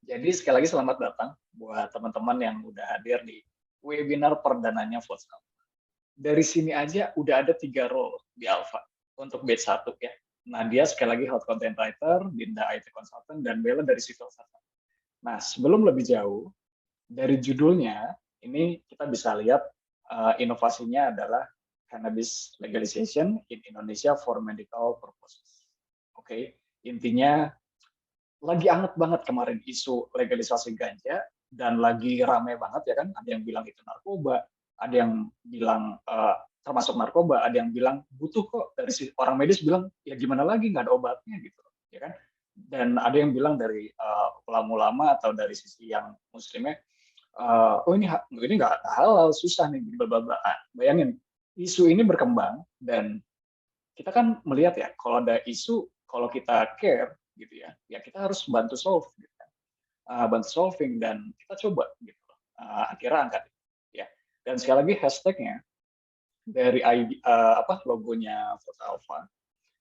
Jadi sekali lagi selamat datang buat teman-teman yang udah hadir di webinar perdananya Votes Alpha. Dari sini aja udah ada 3 role di Alpha untuk batch 1 ya. Nadia sekali lagi hot content writer, Dinda IT consultant, dan Bella dari civil servant. Nah, sebelum lebih jauh, dari judulnya ini kita bisa lihat inovasinya adalah cannabis legalization in Indonesia for medical purposes. Oke, intinya lagi anget banget kemarin isu legalisasi ganja dan lagi rame banget ya kan, ada yang bilang itu narkoba, ada yang bilang termasuk narkoba, ada yang bilang butuh kok, dari si orang medis bilang ya gimana lagi nggak ada obatnya gitu ya kan, dan ada yang bilang dari ulama-ulama atau dari sisi yang muslimnya, oh ini nggak halal, susah nih, bla bla bla. Bayangin isu ini berkembang dan kita kan melihat ya, kalau ada isu, kalau kita care gitu ya, ya kita harus bantu solve, gitu kan. Bantu solving dan kita coba gitu. Akhirnya angkat ya. Dan sekali lagi hashtagnya dari ID, logonya Vote Alpha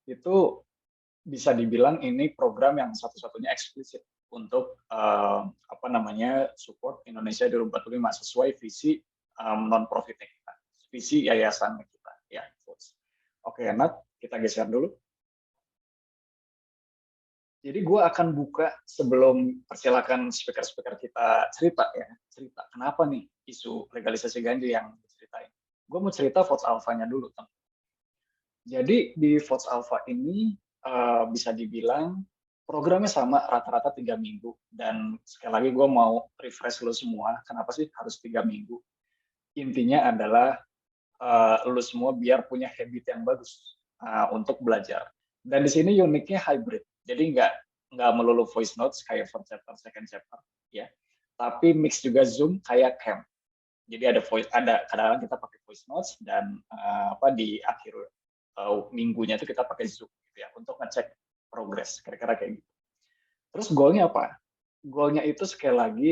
itu bisa dibilang ini program yang satu-satunya eksplisit untuk support Indonesia 2045 sesuai visi non profitnya kita, visi yayasan kita ya. Oke, Nat, kita geser dulu. Jadi gue akan buka sebelum persilakan speaker-speaker kita cerita ya, cerita kenapa nih isu legalisasi ganja yang diceritain. Gue mau cerita Votes Alpha-nya dulu, teman. Jadi di Votes Alpha ini bisa dibilang programnya sama rata-rata 3 minggu, dan sekali lagi gue mau refresh lo semua, kenapa sih harus 3 minggu? Intinya adalah lu semua biar punya habit yang bagus untuk belajar. Dan di sini uniknya hybrid. Jadi nggak melulu voice notes kayak first chapter, second chapter, ya. Tapi mix juga Zoom kayak camp. Jadi ada kadang-kadang kita pakai voice notes dan di akhir minggunya itu kita pakai Zoom gitu ya untuk ngecek progres kira-kira kayak gitu. Terus goalnya apa? Goalnya itu sekali lagi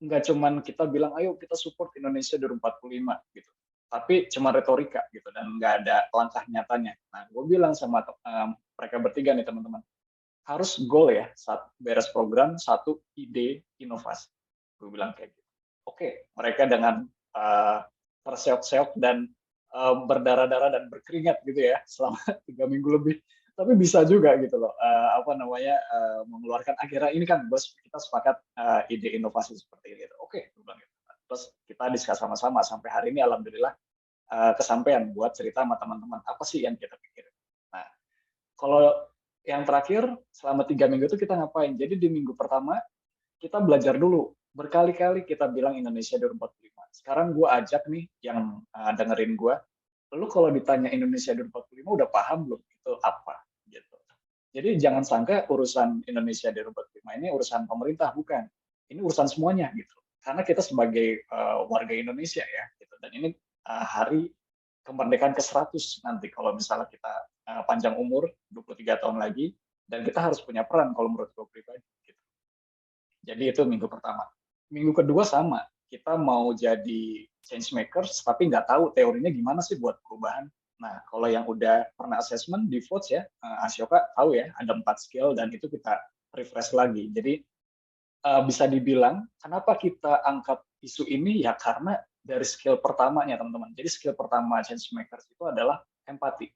nggak cuman kita bilang ayo kita support Indonesia 2045 gitu, tapi cuma retorika gitu dan nggak ada langkah nyatanya. Nah, gue bilang sama mereka bertiga nih teman-teman, harus goal ya saat beres program satu ide inovasi. Gue bilang kayak gitu. Oke, mereka dengan terseok-seok dan berdarah-darah dan berkeringat gitu ya selama 3 minggu lebih, tapi bisa juga gitu loh mengeluarkan akhirnya ini kan bos kita sepakat ide inovasi seperti ini. Oke, gue bilang gitu. Terus kita diskus sama-sama sampai hari ini alhamdulillah kesampaian buat cerita sama teman-teman apa sih yang kita pikir. Nah, kalau yang terakhir selama 3 minggu itu kita ngapain? Jadi di minggu pertama kita belajar dulu. Berkali-kali kita bilang Indonesia 2045. Sekarang gue ajak nih yang dengerin gue, lu kalau ditanya Indonesia 2045 udah paham belum itu apa? Gitu. Jadi jangan sangka urusan Indonesia 2045 ini urusan pemerintah, bukan. Ini urusan semuanya gitu. Karena kita sebagai warga Indonesia ya, gitu. Dan ini hari kemerdekaan ke-100 nanti kalau misalnya kita panjang umur 23 tahun lagi, dan kita harus punya peran kalau menurut gue pribadi. Gitu. Jadi itu minggu pertama. Minggu kedua sama, kita mau jadi change makers tapi nggak tahu teorinya gimana sih buat perubahan. Nah, kalau yang udah pernah assessment di VOTS ya, Ashoka tahu ya, ada 4 skill dan itu kita refresh lagi. Jadi bisa dibilang kenapa kita angkat isu ini ya karena dari skill pertamanya teman-teman. Jadi skill pertama change makers itu adalah empati.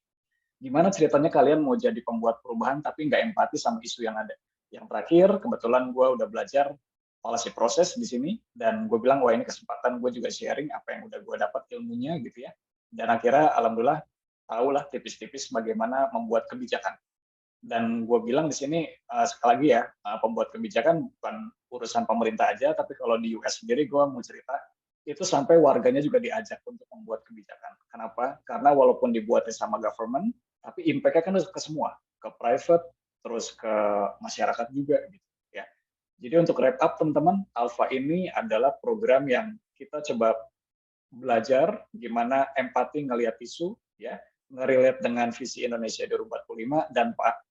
Gimana ceritanya kalian mau jadi pembuat perubahan tapi nggak empati sama isu yang ada. Yang terakhir, kebetulan gue udah belajar policy proses di sini, dan gue bilang, wah ini kesempatan gue juga sharing apa yang udah gue dapat ilmunya gitu ya. Dan akhirnya, alhamdulillah, tahulah tipis-tipis bagaimana membuat kebijakan. Dan gue bilang di sini, sekali lagi ya, pembuat kebijakan bukan urusan pemerintah aja, tapi kalau di US sendiri gue mau cerita, itu sampai warganya juga diajak untuk membuat kebijakan. Kenapa? Karena walaupun dibuatnya sama government, tapi impact-nya kan ke semua, ke private, terus ke masyarakat juga gitu ya. Jadi untuk wrap up teman-teman, Alpha ini adalah program yang kita coba belajar gimana empati ngelihat isu ya, ngerelate dengan visi Indonesia 2045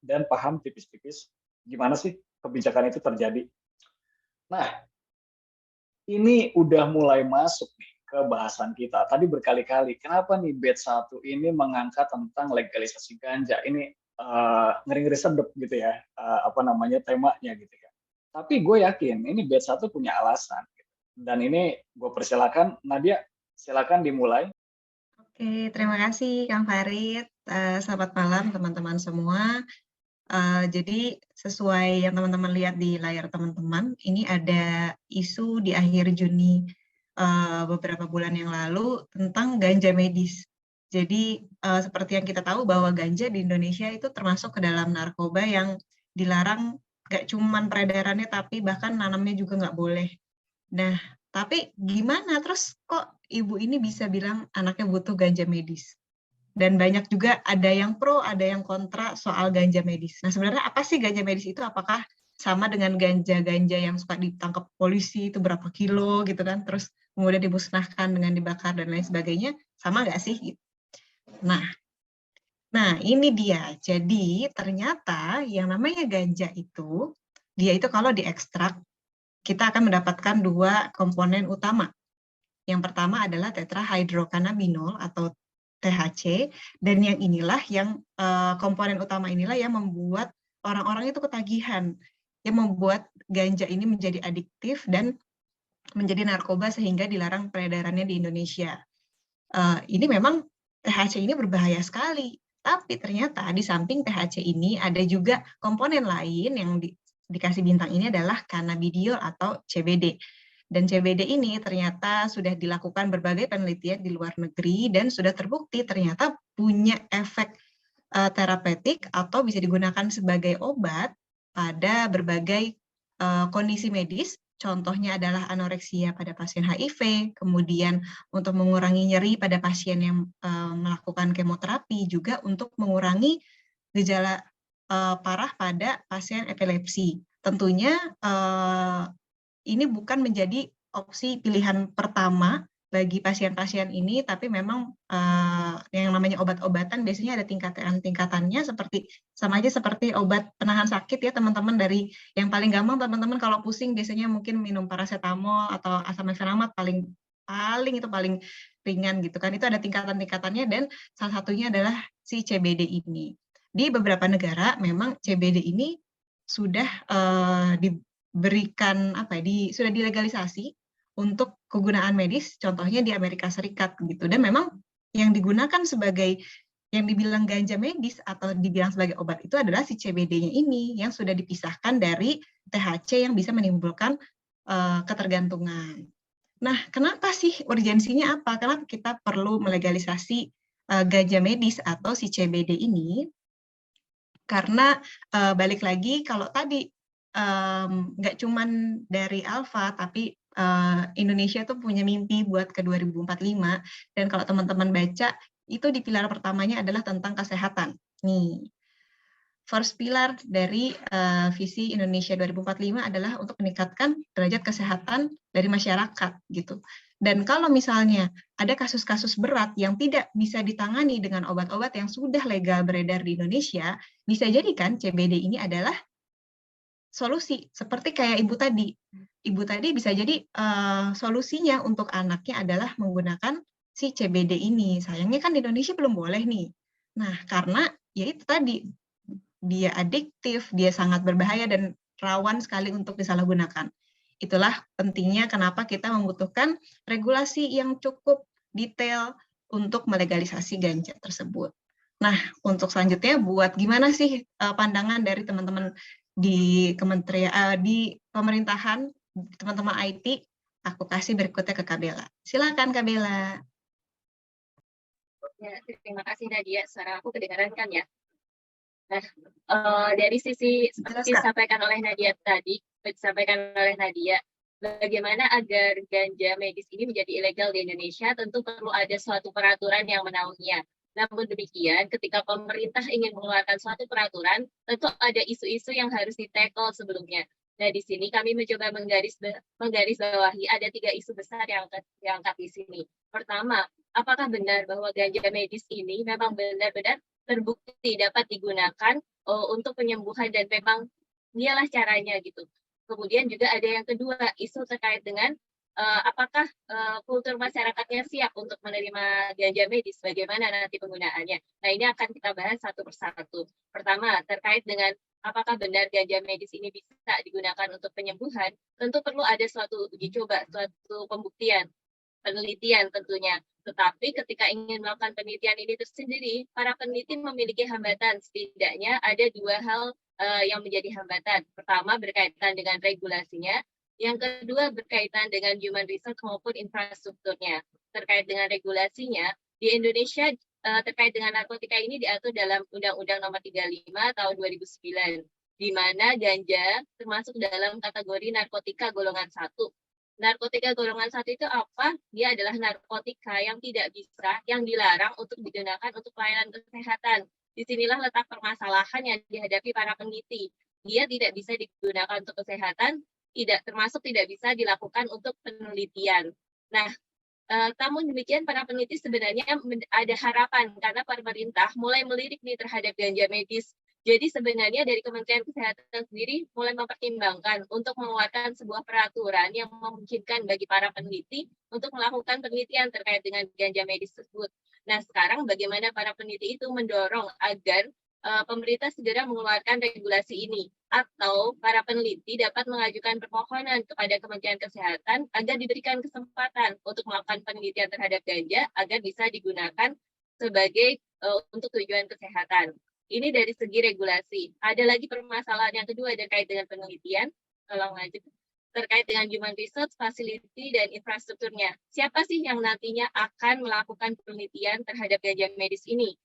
dan paham tipis-tipis gimana sih kebijakan itu terjadi. Nah, ini udah mulai masuk nih ke bahasan kita. Tadi berkali-kali, kenapa nih batch 1 ini mengangkat tentang legalisasi ganja? Ini ngeri-ngeri sedep gitu ya, temanya gitu ya. Tapi gue yakin ini B1 punya alasan. Dan ini gue persilakan, Nadia, silakan dimulai. Oke, terima kasih Kang Farid. Selamat malam teman-teman semua. Jadi sesuai yang teman-teman lihat di layar teman-teman, ini ada isu di akhir Juni beberapa bulan yang lalu tentang ganja medis. Jadi seperti yang kita tahu bahwa ganja di Indonesia itu termasuk ke dalam narkoba yang dilarang, gak cuman peredarannya tapi bahkan nanamnya juga nggak boleh. Nah, tapi gimana terus kok ibu ini bisa bilang anaknya butuh ganja medis? Dan banyak juga ada yang pro, ada yang kontra soal ganja medis. Nah, sebenarnya apa sih ganja medis itu? Apakah sama dengan ganja-ganja yang suka ditangkap polisi itu berapa kilo gitu kan? Terus kemudian dimusnahkan dengan dibakar dan lain sebagainya, sama nggak sih? Nah, ini dia. Jadi ternyata yang namanya ganja itu, dia itu kalau diekstrak, kita akan mendapatkan dua komponen utama. Yang pertama adalah tetrahydrocannabinol atau THC, dan yang inilah yang komponen utama inilah yang membuat orang-orang itu ketagihan, yang membuat ganja ini menjadi adiktif dan menjadi narkoba sehingga dilarang peredarannya di Indonesia. Ini memang THC ini berbahaya sekali, tapi ternyata di samping THC ini ada juga komponen lain yang dikasih bintang ini adalah cannabidiol atau CBD. Dan CBD ini ternyata sudah dilakukan berbagai penelitian di luar negeri dan sudah terbukti ternyata punya efek terapeutik atau bisa digunakan sebagai obat pada berbagai kondisi medis. Contohnya adalah anoreksia pada pasien HIV, kemudian untuk mengurangi nyeri pada pasien yang melakukan kemoterapi, juga untuk mengurangi gejala parah pada pasien epilepsi. Tentunya ini bukan menjadi opsi pilihan pertama bagi pasien-pasien ini, tapi memang yang namanya obat-obatan biasanya ada tingkatan-tingkatannya, seperti sama aja seperti obat penahan sakit ya teman-teman. Dari yang paling gampang teman-teman kalau pusing biasanya mungkin minum paracetamol atau asam ekfenamat paling ringan gitu kan. Itu ada tingkatan-tingkatannya dan salah satunya adalah si CBD ini. Di beberapa negara memang CBD ini sudah diberikan sudah dilegalisasi untuk kegunaan medis, contohnya di Amerika Serikat gitu. Dan memang yang digunakan sebagai yang dibilang ganja medis atau dibilang sebagai obat itu adalah si CBD-nya ini yang sudah dipisahkan dari THC yang bisa menimbulkan ketergantungan. Nah, kenapa sih urgensinya apa? Kenapa kita perlu melegalisasi ganja medis atau si CBD ini? Karena balik lagi kalau tadi nggak cuman dari Alfa, tapi Indonesia tuh punya mimpi buat ke 2045, dan kalau teman-teman baca, itu di pilar pertamanya adalah tentang kesehatan. Nih, first pilar dari visi Indonesia 2045 adalah untuk meningkatkan derajat kesehatan dari masyarakat gitu. Dan kalau misalnya ada kasus-kasus berat yang tidak bisa ditangani dengan obat-obat yang sudah legal beredar di Indonesia, bisa jadi kan CBD ini adalah solusi, seperti kayak ibu tadi. Ibu tadi bisa jadi solusinya untuk anaknya adalah menggunakan si CBD ini. Sayangnya kan di Indonesia belum boleh nih. Nah, karena ya itu tadi, dia adiktif, dia sangat berbahaya dan rawan sekali untuk disalahgunakan. Itulah pentingnya kenapa kita membutuhkan regulasi yang cukup detail untuk melegalisasi ganja tersebut. Nah, untuk selanjutnya buat gimana sih pandangan dari teman-teman di kementerian di pemerintahan, teman-teman IT, aku kasih berikutnya ke Kabela. Silakan Kabela. Ya, terima kasih Nadia. Suara aku kedengaran kan ya? Nah, dari sisi seperti disampaikan oleh Nadia tadi, bagaimana agar ganja medis ini menjadi ilegal di Indonesia, tentu perlu ada suatu peraturan yang menaunginya. Namun demikian, ketika pemerintah ingin mengeluarkan suatu peraturan, tentu ada isu-isu yang harus di-tackle sebelumnya. Nah, di sini kami mencoba menggarisbawahi ada 3 isu besar yang diangkat di sini. Pertama, apakah benar bahwa ganja medis ini memang benar-benar terbukti dapat digunakan untuk penyembuhan dan memang dialah caranya gitu. Kemudian juga ada yang kedua, isu terkait dengan apakah kultur masyarakatnya siap untuk menerima ganja medis, bagaimana nanti penggunaannya. Nah, ini akan kita bahas satu persatu. Pertama, terkait dengan apakah benar ganja medis ini bisa digunakan untuk penyembuhan, tentu perlu ada suatu uji coba, suatu pembuktian, penelitian tentunya. Tetapi ketika ingin melakukan penelitian ini tersendiri, para peneliti memiliki hambatan. Setidaknya ada dua hal yang menjadi hambatan. Pertama, berkaitan dengan regulasinya. Yang kedua, berkaitan dengan human resource maupun infrastrukturnya. Terkait dengan regulasinya, di Indonesia terkait dengan narkotika ini diatur dalam Undang-Undang Nomor 35 Tahun 2009, di mana ganja termasuk dalam kategori narkotika golongan 1. Narkotika golongan 1 itu apa? Dia adalah narkotika yang tidak bisa, yang dilarang untuk digunakan untuk pelayanan kesehatan. Disinilah letak permasalahan yang dihadapi para peneliti. Dia tidak bisa digunakan untuk kesehatan, termasuk tidak bisa dilakukan untuk penelitian. Nah, namun demikian para peneliti sebenarnya ada harapan karena pemerintah mulai melirik nih terhadap ganja medis. Jadi sebenarnya dari Kementerian Kesehatan sendiri mulai mempertimbangkan untuk mengeluarkan sebuah peraturan yang memungkinkan bagi para peneliti untuk melakukan penelitian terkait dengan ganja medis tersebut. Nah, sekarang bagaimana para peneliti itu mendorong agar pemerintah segera mengeluarkan regulasi ini, atau para peneliti dapat mengajukan permohonan kepada Kementerian Kesehatan agar diberikan kesempatan untuk melakukan penelitian terhadap ganja agar bisa digunakan sebagai untuk tujuan kesehatan. Ini dari segi regulasi. Ada lagi permasalahan yang kedua terkait dengan penelitian. Tolong lanjut. Terkait dengan human resource, facility, dan infrastrukturnya. Siapa sih yang nantinya akan melakukan penelitian terhadap ganja medis ini?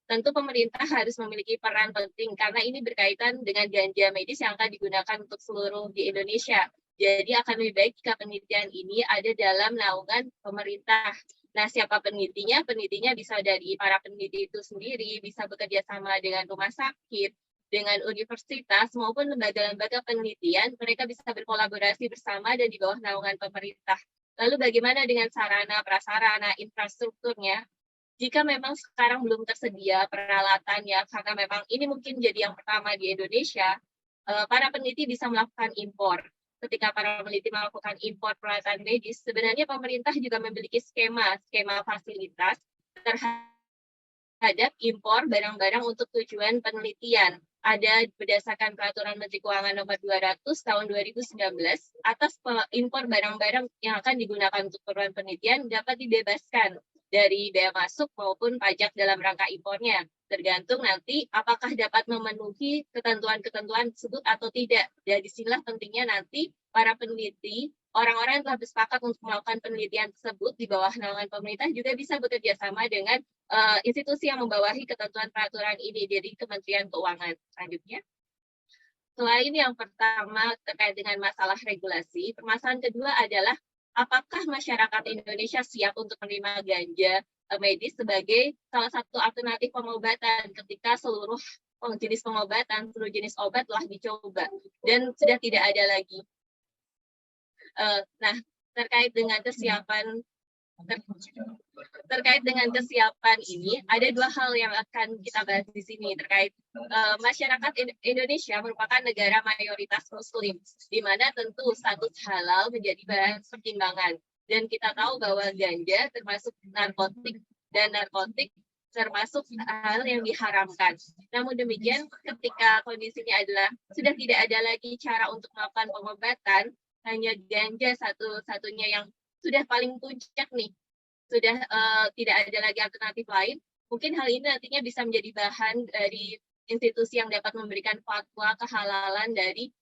Tentu pemerintah harus memiliki peran penting karena ini berkaitan dengan ganja medis yang akan digunakan untuk seluruh di Indonesia. Jadi akan lebih baik jika penelitian ini ada dalam naungan pemerintah. Nah, siapa penelitinya? Penelitinya bisa dari para peneliti itu sendiri, bisa bekerja sama dengan rumah sakit, dengan universitas, maupun lembaga-lembaga penelitian. Mereka bisa berkolaborasi bersama dan di bawah naungan pemerintah. Lalu bagaimana dengan sarana, prasarana, infrastrukturnya? Jika memang sekarang belum tersedia peralatannya, karena memang ini mungkin jadi yang pertama di Indonesia, para peneliti bisa melakukan impor. Ketika para peneliti melakukan impor peralatan medis, sebenarnya pemerintah juga memiliki skema fasilitas terhadap impor barang-barang untuk tujuan penelitian. Ada berdasarkan Peraturan Menteri Keuangan Nomor 200 Tahun 2019, atas impor barang-barang yang akan digunakan untuk keperluan penelitian dapat dibebaskan dari bea masuk maupun pajak dalam rangka impornya. Tergantung nanti apakah dapat memenuhi ketentuan-ketentuan tersebut atau tidak. Dan disinilah pentingnya nanti para peneliti, orang-orang yang telah bersepakat untuk melakukan penelitian tersebut di bawah naungan pemerintah juga bisa bekerja sama dengan institusi yang membawahi ketentuan peraturan ini dari Kementerian Keuangan. Selanjutnya. Selain yang pertama terkait dengan masalah regulasi, permasalahan kedua adalah apakah masyarakat Indonesia siap untuk menerima ganja medis sebagai salah satu alternatif pengobatan ketika seluruh jenis pengobatan, seluruh jenis obat telah dicoba dan sudah tidak ada lagi. Nah, terkait dengan kesiapan ini, ada dua hal yang akan kita bahas di sini terkait masyarakat Indonesia merupakan negara mayoritas Muslim, di mana tentu status halal menjadi bahan pertimbangan. Dan kita tahu bahwa ganja termasuk narkotik, dan narkotik termasuk hal yang diharamkan. Namun demikian, ketika kondisinya adalah sudah tidak ada lagi cara untuk melakukan pengobatan, hanya ganja satu-satunya yang sudah paling puncak nih, sudah tidak ada lagi alternatif lain, mungkin hal ini nantinya bisa menjadi bahan dari institusi yang dapat memberikan fatwa kehalalan dari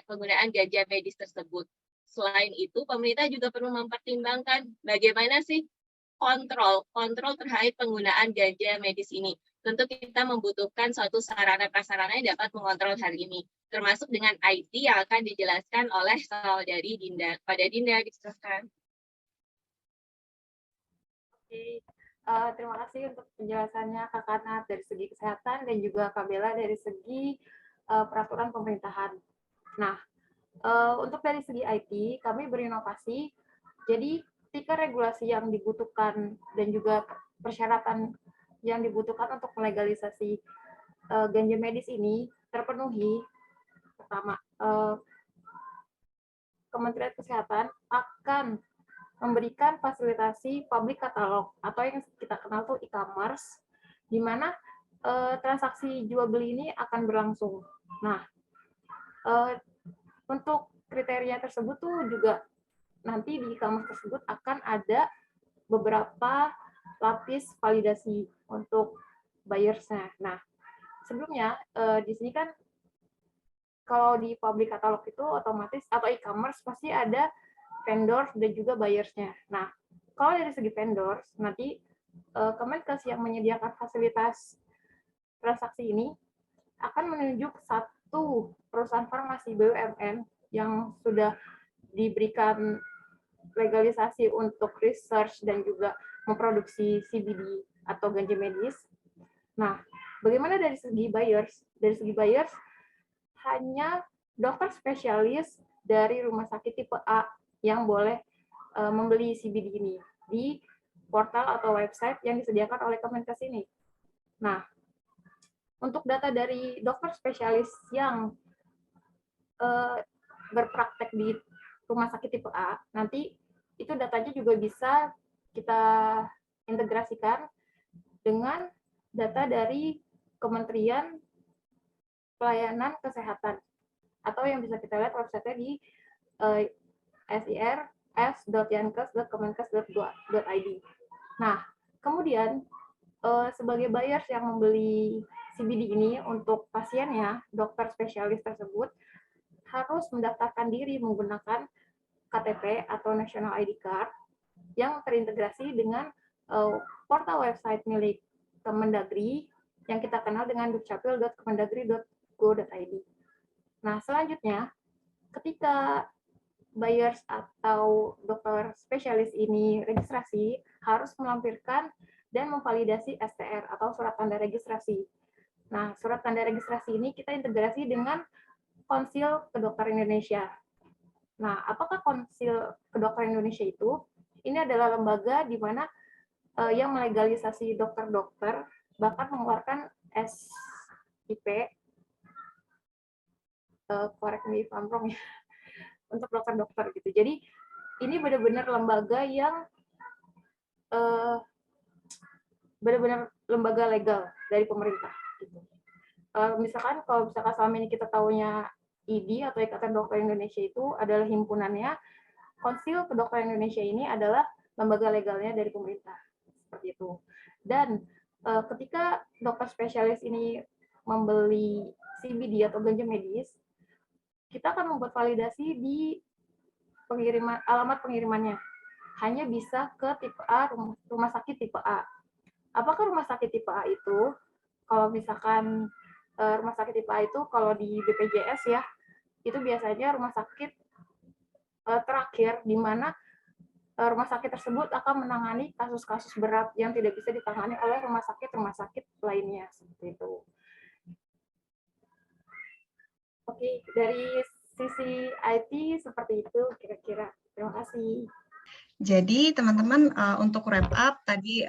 penggunaan ganja medis tersebut. Selain itu, pemerintah juga perlu mempertimbangkan bagaimana sih kontrol terkait penggunaan ganja medis ini. Tentu kita membutuhkan suatu sarana prasarana yang dapat mengontrol hal ini, termasuk dengan IT yang akan dijelaskan oleh saudari Dinda. Pada Dinda, dijelaskan. Oke, terima kasih untuk penjelasannya Kak Kanat dari segi kesehatan dan juga Kak Bella dari segi peraturan pemerintahan. Nah, untuk dari segi IT, kami berinovasi, jadi ketika regulasi yang dibutuhkan dan juga persyaratan yang dibutuhkan untuk melegalisasi ganja medis ini terpenuhi, pertama, Kementerian Kesehatan akan memberikan fasilitasi public catalog atau yang kita kenal tuh e-commerce, di mana transaksi jual beli ini akan berlangsung. Nah, untuk kriteria tersebut tuh juga nanti di e-commerce tersebut akan ada beberapa lapis validasi untuk buyers-nya. Nah, sebelumnya di sini kan kalau di public catalog itu otomatis atau e-commerce pasti ada vendors dan juga buyers-nya. Nah, kalau dari segi vendors, nanti Kemenkes yang menyediakan fasilitas transaksi ini akan menunjuk satu perusahaan farmasi BUMN yang sudah diberikan legalisasi untuk research dan juga memproduksi CBD atau ganja medis. Nah, bagaimana dari segi buyers? Dari segi buyers, hanya dokter spesialis dari rumah sakit tipe A yang boleh membeli CBD ini di portal atau website yang disediakan oleh Kemenkes ini. Nah, untuk data dari dokter spesialis yang berpraktek di rumah sakit tipe A, nanti itu datanya juga bisa kita integrasikan dengan data dari Kementerian Pelayanan Kesehatan, atau yang bisa kita lihat website-nya di sir.yankes.kemenkes.go.id. Nah, kemudian sebagai buyers yang membeli CBD ini untuk pasiennya, dokter spesialis tersebut harus mendaftarkan diri menggunakan KTP atau National ID Card yang terintegrasi dengan portal website milik Kemendagri yang kita kenal dengan dukcapil.kemendagri.go.id. Nah, selanjutnya, ketika buyers atau dokter spesialis ini registrasi, harus melampirkan dan memvalidasi STR atau surat tanda registrasi. Nah, surat tanda registrasi ini kita integrasi dengan Konsil Kedokteran Indonesia. Nah, apakah Konsil Kedokteran Indonesia itu? Ini adalah lembaga di mana yang melegalisasi dokter-dokter, bahkan mengeluarkan SIP, correct me if I'm wrong ya, untuk dokter-dokter gitu. Jadi ini benar-benar lembaga yang benar-benar lembaga legal dari pemerintah. Gitu. Misalkan kalau misalkan selama ini kita tahunya IDI atau Ikatan Dokter Indonesia itu adalah himpunannya, Konsil Kedokteran Indonesia ini adalah lembaga legalnya dari pemerintah. Seperti itu. Dan ketika dokter spesialis ini membeli CBD atau ganja medis, kita akan membuat validasi di alamat pengirimannya. Hanya bisa ke tipe A, rumah sakit tipe A. Apakah rumah sakit tipe A itu, kalau misalkan rumah sakit tipe A itu kalau di BPJS ya, itu biasanya rumah sakit terakhir di mana rumah sakit tersebut akan menangani kasus-kasus berat yang tidak bisa ditangani oleh rumah sakit lainnya, seperti itu. Oke, dari sisi IT seperti itu kira-kira. Terima kasih. Jadi teman-teman untuk wrap up tadi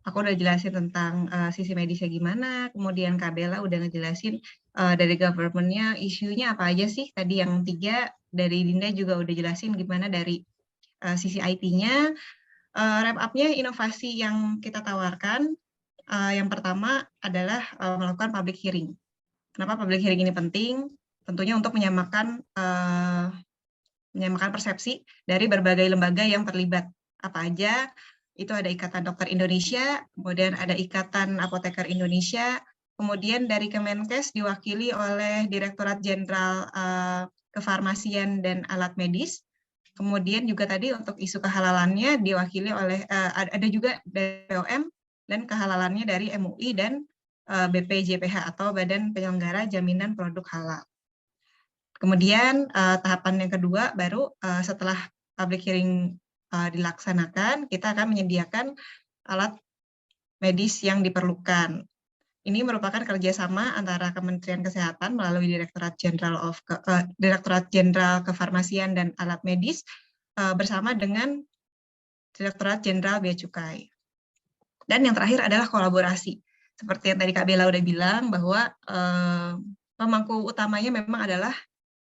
aku udah jelasin tentang sisi medisnya gimana, kemudian Kak Bella udah ngejelasin dari government-nya isunya apa aja sih. Tadi yang 3 dari Dinda juga udah jelasin gimana dari sisi IT-nya. Wrap up-nya inovasi yang kita tawarkan, yang pertama adalah melakukan public hearing. Kenapa public hearing ini penting? Tentunya untuk menyamakan persepsi dari berbagai lembaga yang terlibat. Apa aja? Itu ada Ikatan Dokter Indonesia, kemudian ada Ikatan Apoteker Indonesia, kemudian dari Kemenkes diwakili oleh Direktorat Jenderal Kefarmasian dan Alat Medis, kemudian juga tadi untuk isu kehalalannya diwakili oleh ada juga dari POM dan kehalalannya dari MUI dan BPJPH atau Badan Penyelenggara Jaminan Produk Halal. Kemudian tahapan yang kedua baru setelah public hearing dilaksanakan, kita akan menyediakan alat medis yang diperlukan. Ini merupakan kerjasama antara Kementerian Kesehatan melalui Direktorat Jenderal Kefarmasian dan Alat Medis bersama dengan Direktorat Jenderal Bea Cukai. Dan yang terakhir adalah kolaborasi. Seperti yang tadi Kak Bella udah bilang bahwa pemangku utamanya memang adalah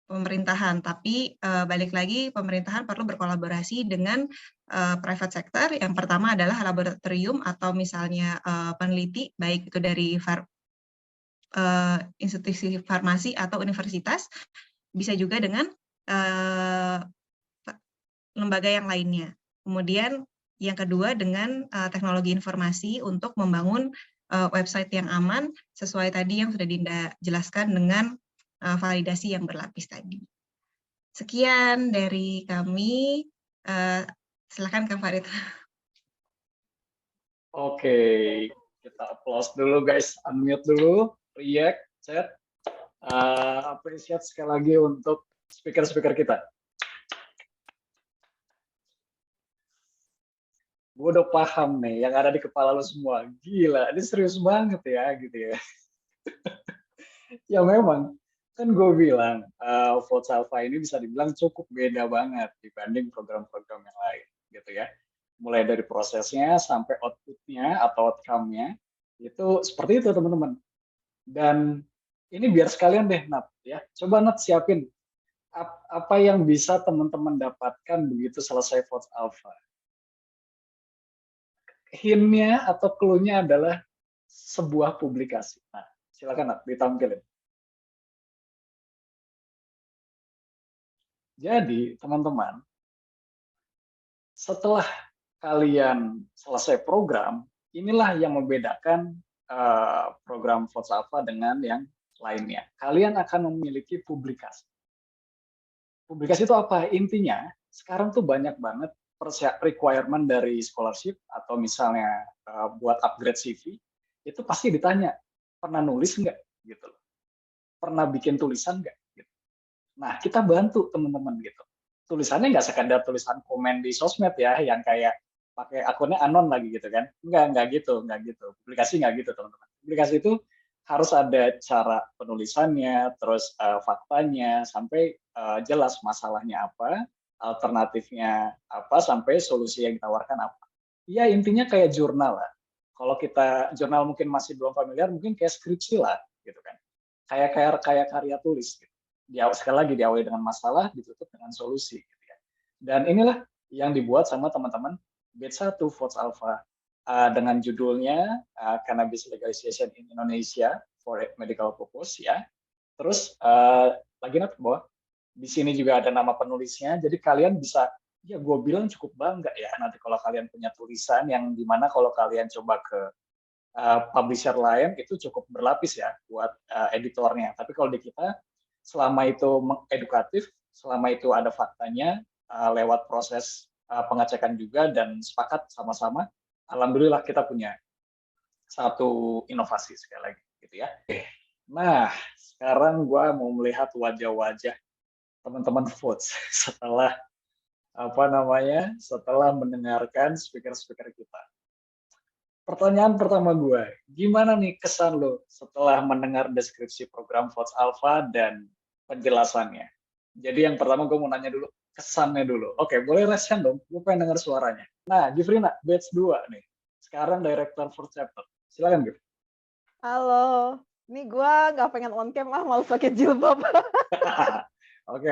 pemerintahan, tapi balik lagi pemerintahan perlu berkolaborasi dengan private sector. Yang pertama adalah laboratorium atau misalnya peneliti, baik itu dari institusi farmasi atau universitas, bisa juga dengan lembaga yang lainnya. Kemudian yang kedua dengan teknologi informasi untuk membangun website yang aman sesuai tadi yang sudah Dinda jelaskan dengan validasi yang berlapis tadi. Sekian dari kami. Silakan Kak Farid. Oke, kita applause dulu guys, unmute dulu, react, chat. Appreciate sekali lagi untuk speaker-speaker kita. Gue udah paham nih yang ada di kepala lu semua. Gila, ini serius banget ya gitu ya. Ya memang, kan gue bilang Votes Alpha ini bisa dibilang cukup beda banget dibanding program-program yang lain gitu ya. Mulai dari prosesnya sampai outputnya atau outcome-nya itu seperti itu teman-teman. Dan ini biar sekalian deh Nat ya. Coba Nat siapin apa yang bisa teman-teman dapatkan begitu selesai Votes Alpha. Hint-nya atau clue-nya adalah sebuah publikasi. Nah, silakan Nat ditampilin. Jadi teman-teman, setelah kalian selesai program, inilah yang membedakan program Votes Alpha dengan yang lainnya. Kalian akan memiliki publikasi. Publikasi itu apa? Intinya, sekarang tuh banyak banget requirement dari scholarship atau misalnya buat upgrade CV, itu pasti ditanya, pernah nulis nggak? Gitu. Pernah bikin tulisan nggak? Gitu. Nah, kita bantu teman-teman gitu. Tulisannya nggak sekadar tulisan komen di sosmed ya, yang kayak pakai akunnya anon lagi gitu kan. Nggak gitu. Publikasi nggak gitu teman-teman. Publikasi itu harus ada cara penulisannya, terus faktanya, sampai jelas masalahnya apa, alternatifnya apa, sampai solusi yang ditawarkan apa. Ya intinya kayak jurnal lah. Kalau kita jurnal mungkin masih belum familiar, mungkin kayak skripsi lah gitu kan. Kayak karya tulis gitu. Sekali lagi diawali dengan masalah, ditutup dengan solusi gitu ya. Dan inilah yang dibuat sama teman-teman batch 1 Votes Alpha dengan judulnya Cannabis Legalization in Indonesia for Medical Purpose ya. Terus lagi nanti bawah di sini juga ada nama penulisnya, jadi kalian bisa, ya gue bilang cukup bangga ya nanti kalau kalian punya tulisan yang dimana kalau kalian coba ke publisher lain itu cukup berlapis ya buat editornya. Tapi kalau di kita selama itu edukatif, selama itu ada faktanya, lewat proses pengecekan juga dan sepakat sama-sama, alhamdulillah kita punya satu inovasi sekali lagi gitu ya. Nah, sekarang gue mau melihat wajah-wajah teman-teman Votes setelah setelah mendengarkan speaker-speaker kita. Pertanyaan pertama gue, gimana nih kesan lo setelah mendengar deskripsi program Votes Alpha dan penjelasannya? Jadi yang pertama gue mau nanya dulu, kesannya dulu. Oke, boleh raise hand dong, gue pengen dengar suaranya. Nah, Gifrina, batch 2 nih. Sekarang Director for Chapter. Silakan, Gif. Halo, ini gue nggak pengen on cam, malu pakai jilbab. Oke.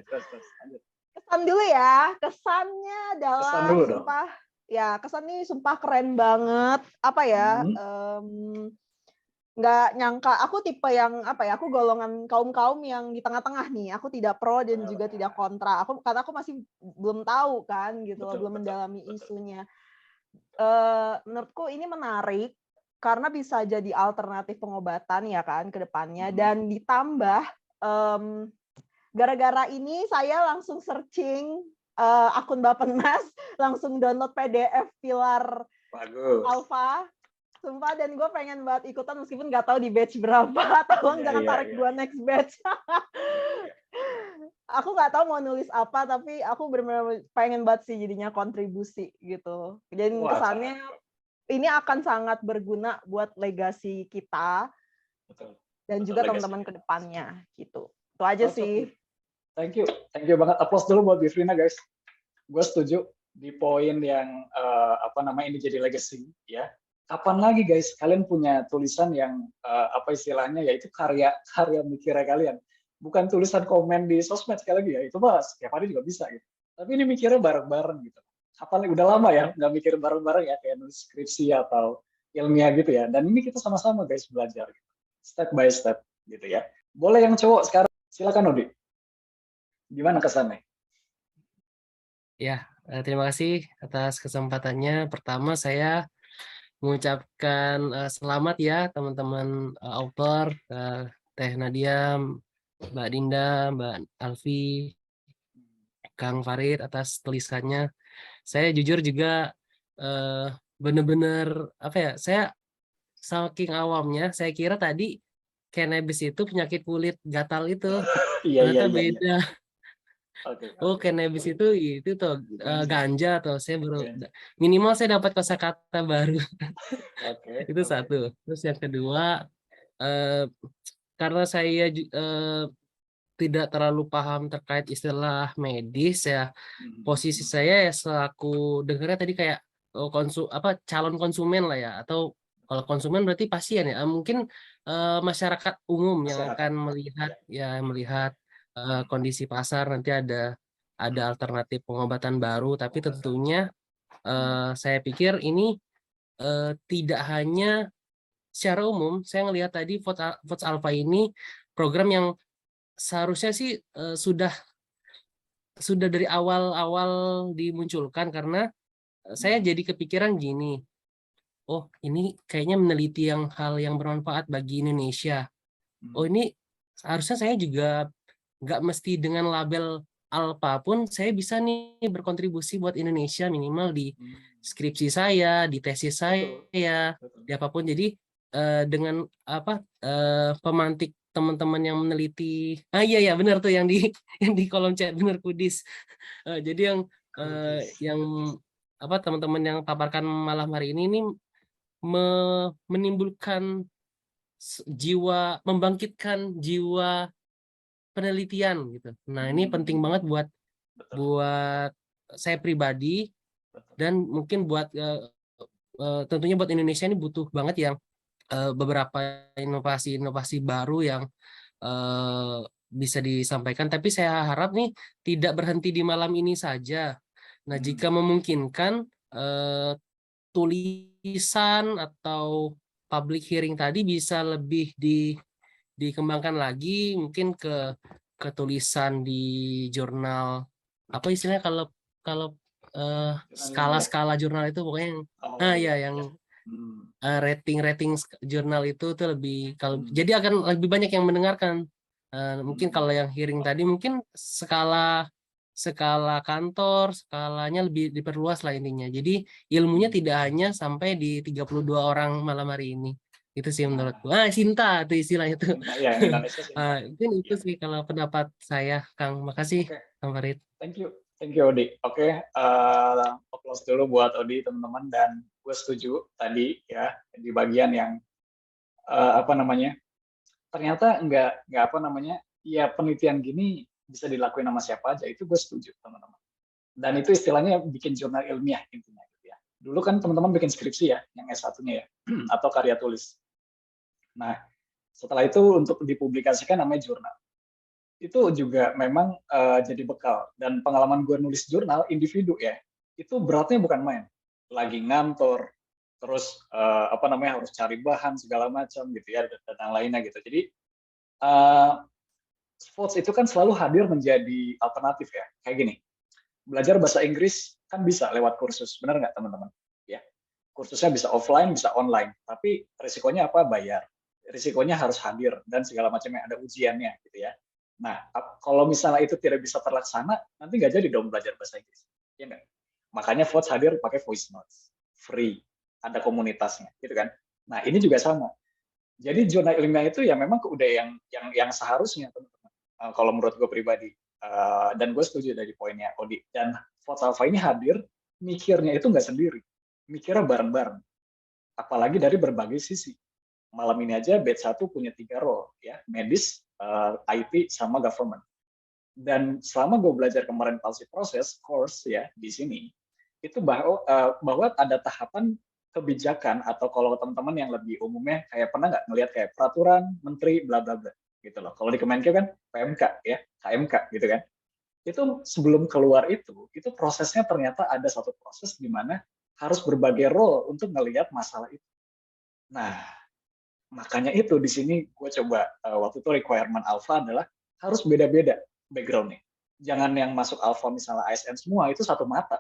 Terus, lanjut. Kesan dulu ya, kesannya adalah Kesan dulu sumpah, ya kesan ini sumpah keren banget. Apa ya, nggak nyangka, aku tipe yang, aku golongan kaum-kaum yang di tengah-tengah nih. Aku tidak pro dan juga tidak kontra. Karena aku masih belum tahu kan, gitu loh, belum mendalami isunya. Menurutku ini menarik, karena bisa jadi alternatif pengobatan ya kan, ke depannya. Dan ditambah, gara-gara ini saya langsung searching akun Bappenas, langsung download PDF pilar Alpha, sumpah, dan gue pengen banget ikutan meskipun nggak tahu di batch berapa. Tolong jangan tarik gue next batch. Aku nggak tahu mau nulis apa, tapi aku benar-benar pengen banget sih jadinya kontribusi gitu. Jadi kesannya ini akan sangat berguna buat legasi kita. Betul. Dan juga teman-teman ke depannya gitu. Itu aja sih. Thank you banget. Applause dulu buat Gifrina guys. Gue setuju di poin yang ini jadi legacy ya. Kapan lagi guys kalian punya tulisan yang istilahnya yaitu karya mikirnya kalian. bukan tulisan komen di sosmed sekali lagi ya, itu mah setiap hari juga bisa gitu. Tapi ini mikirnya bareng-bareng gitu. Apalagi udah lama ya nggak mikir bareng-bareng ya, kayak nulis skripsi atau ilmiah gitu ya. Dan ini kita sama-sama guys belajar gitu. Step by step gitu ya. Boleh yang cowok sekarang, silakan Odi. Gimana kesannya? Ya, terima kasih atas kesempatannya. Pertama saya mengucapkan selamat ya teman-teman author, Teh Nadia, Mbak Dinda, Mbak Alfi, Kang Farid atas tulisannya. Saya jujur juga benar-benar apa ya? Saya saking awamnya, saya kira tadi cannabis itu penyakit kulit gatal itu. Iya, iya, Ternyata iya. beda. Oke, Oh, oke. cannabis itu tuh ganja tuh. Saya baru Ganja. minimal saya dapat kosakata baru. Oke, Itu oke. satu. Terus yang kedua, eh, karena saya tidak terlalu paham terkait istilah medis ya, posisi saya ya selaku dengarnya tadi kayak calon konsumen lah ya, atau kalau konsumen berarti pasien ya. Mungkin masyarakat umum yang Masyarakat. akan melihat Ya. melihat kondisi pasar, nanti ada alternatif pengobatan baru, tapi tentunya saya pikir ini tidak hanya secara umum. Saya ngelihat tadi Votes Alpha ini program yang seharusnya sih sudah dari awal-awal dimunculkan, karena saya jadi kepikiran gini, oh ini kayaknya meneliti hal yang bermanfaat bagi Indonesia. Oh ini harusnya saya juga nggak mesti dengan label Alpha pun saya bisa nih berkontribusi buat Indonesia, minimal di skripsi saya, di tesis saya, di apapun. Jadi dengan pemantik teman-teman yang meneliti, iya benar tuh yang di yang di kolom chat, benar Kudis. Jadi yang teman-teman yang paparkan malam hari ini menimbulkan membangkitkan jiwa penelitian gitu. Nah, ini penting banget buat saya pribadi, dan mungkin buat tentunya buat Indonesia ini butuh banget yang beberapa inovasi-inovasi baru yang bisa disampaikan. Tapi saya harap nih tidak berhenti di malam ini saja. Nah, jika memungkinkan tulisan atau public hearing tadi bisa lebih dikembangkan lagi, mungkin ke tulisan di jurnal, apa istilahnya kalau skala-skala jurnal itu pokoknya yang rating jurnal itu tuh lebih, kalau jadi akan lebih banyak yang mendengarkan. Mungkin kalau yang hearing tadi mungkin skala kantor, skalanya lebih diperluas lah intinya. Jadi ilmunya tidak hanya sampai di 32 orang malam hari ini. Itu sih menurutku. Cinta itu istilahnya itu. Ya, Indonesia cinta. Mungkin itu sih kalau pendapat saya, Kang. Makasih, Kang Farid. Thank you, Odi. Oke, applause dulu buat Odi, teman-teman. Dan gue setuju tadi ya di bagian yang ternyata nggak ya penelitian gini bisa dilakuin sama siapa aja. Itu gue setuju, teman-teman. Dan itu istilahnya bikin jurnal ilmiah intinya gitu ya. Dulu kan teman-teman bikin skripsi ya, yang S1-nya ya, atau karya tulis. Nah, setelah itu untuk dipublikasikan namanya jurnal. Itu juga memang jadi bekal. Dan pengalaman gue nulis jurnal individu ya, itu beratnya bukan main. Lagi ngantor, terus harus cari bahan segala macam gitu ya, dan yang lainnya gitu. Jadi Votes itu kan selalu hadir menjadi alternatif ya. Kayak gini, belajar bahasa Inggris kan bisa lewat kursus, benar nggak teman-teman? Ya, kursusnya bisa offline, bisa online. Tapi risikonya apa? Bayar. Risikonya harus hadir dan segala macamnya, ada ujiannya gitu ya. Nah, kalau misalnya itu tidak bisa terlaksana, nanti nggak jadi dong belajar bahasa Inggris. Ya nggak? Makanya Votes hadir pakai voice notes, free, ada komunitasnya, gitu kan? Nah, ini juga sama. Jadi jurnal ilmiah itu ya memang udah yang seharusnya, teman-teman. Kalau menurut gue pribadi, dan gue setuju dari poinnya Odi. Dan Votes Alpha ini hadir, mikirnya itu nggak sendiri, mikirnya bareng-bareng. Apalagi dari berbagai sisi. Malam ini aja batch 1 punya 3 role ya, medis, IT, sama government. Dan selama gue belajar kemarin policy process course ya di sini, itu bahwa ada tahapan kebijakan, atau kalau teman-teman yang lebih umumnya kayak pernah nggak ngelihat kayak peraturan menteri bla bla bla gitu loh. Kalau di Kemenkeu kan PMK ya, KMK gitu kan. Itu sebelum keluar itu prosesnya ternyata ada satu proses di mana harus berbagai role untuk ngelihat masalah itu. Nah, makanya itu di sini gue coba waktu itu requirement alpha adalah harus beda-beda background-nya. Jangan yang masuk alpha misalnya ASN semua itu satu mata.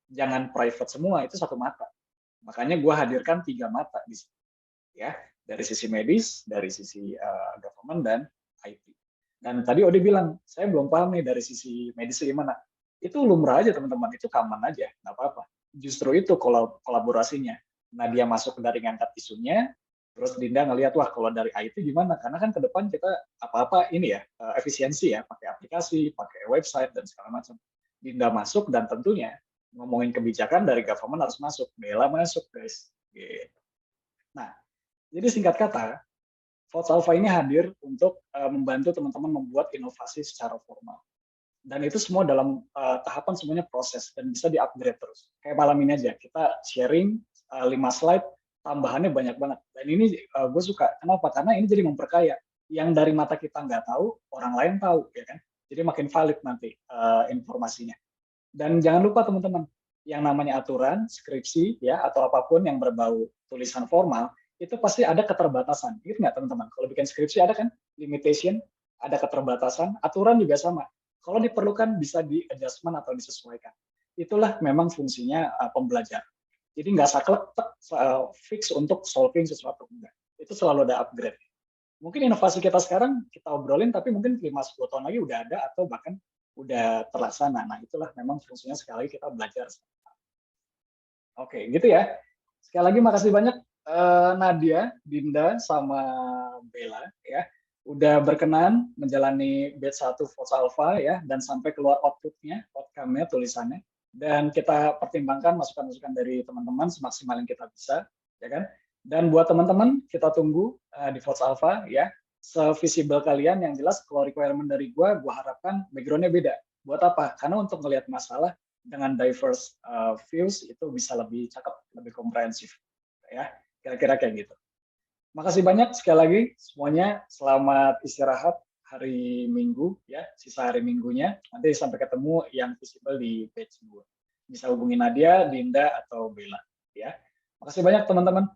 Jangan private semua itu satu mata. Makanya gue hadirkan 3 mata di sini. Ya, dari sisi medis, dari sisi government dan IT. Dan tadi Odi bilang, saya belum paham nih dari sisi medis gimana. Itu lumrah aja teman-teman, itu common aja, nggak apa-apa. Justru itu kolaborasinya. Nah dia masuk dari ngangkat isunya, terus Dinda ngelihat wah kalau dari IT gimana? Karena kan ke depan kita apa-apa ini ya efisiensi ya, pakai aplikasi, pakai website dan segala macam. Dinda masuk dan tentunya ngomongin kebijakan dari government harus masuk, Bella masuk guys. Gitu. Nah jadi singkat kata, Votes Alpha ini hadir untuk membantu teman-teman membuat inovasi secara formal. Dan itu semua dalam tahapan semuanya proses dan bisa di-upgrade terus. Kayak malam ini aja, kita sharing 5 slide, tambahannya banyak banget. Dan ini gue suka. Kenapa? Karena ini jadi memperkaya. Yang dari mata kita nggak tahu, orang lain tahu. Ya kan? Jadi makin valid nanti informasinya. Dan jangan lupa teman-teman, yang namanya aturan, skripsi, ya atau apapun yang berbau tulisan formal, itu pasti ada keterbatasan. Ingat nggak teman-teman? Kalau bikin skripsi ada kan limitation, ada keterbatasan, aturan juga sama. Kalau diperlukan bisa di-adjustment atau disesuaikan. Itulah memang fungsinya pembelajaran. Jadi nggak saklek fix untuk solving sesuatu. Enggak. Itu selalu ada upgrade. Mungkin inovasi kita sekarang kita obrolin, tapi mungkin 5-10 tahun lagi udah ada atau bahkan udah terlaksana. Nah itulah memang fungsinya sekali lagi kita belajar. Oke, gitu ya. Sekali lagi makasih banyak Nadia, Dinda, sama Bella ya udah berkenan menjalani batch 1 Votes Alpha ya dan sampai keluar output-nya, outcome-nya, tulisannya. Dan kita pertimbangkan masukan-masukan dari teman-teman semaksimal yang kita bisa, ya kan? Dan buat teman-teman kita tunggu di Votes Alpha ya. Se-visible kalian yang jelas kalau requirement dari gua harapkan background-nya beda. Buat apa? Karena untuk melihat masalah dengan diverse views itu bisa lebih cakep, lebih komprehensif ya. Kira-kira kayak gitu. Makasih banyak sekali lagi semuanya. Selamat istirahat hari Minggu ya, sisa hari Minggunya. Nanti sampai ketemu yang visible di page 2. Bisa hubungi Nadia, Dinda atau Bella ya. Makasih banyak teman-teman.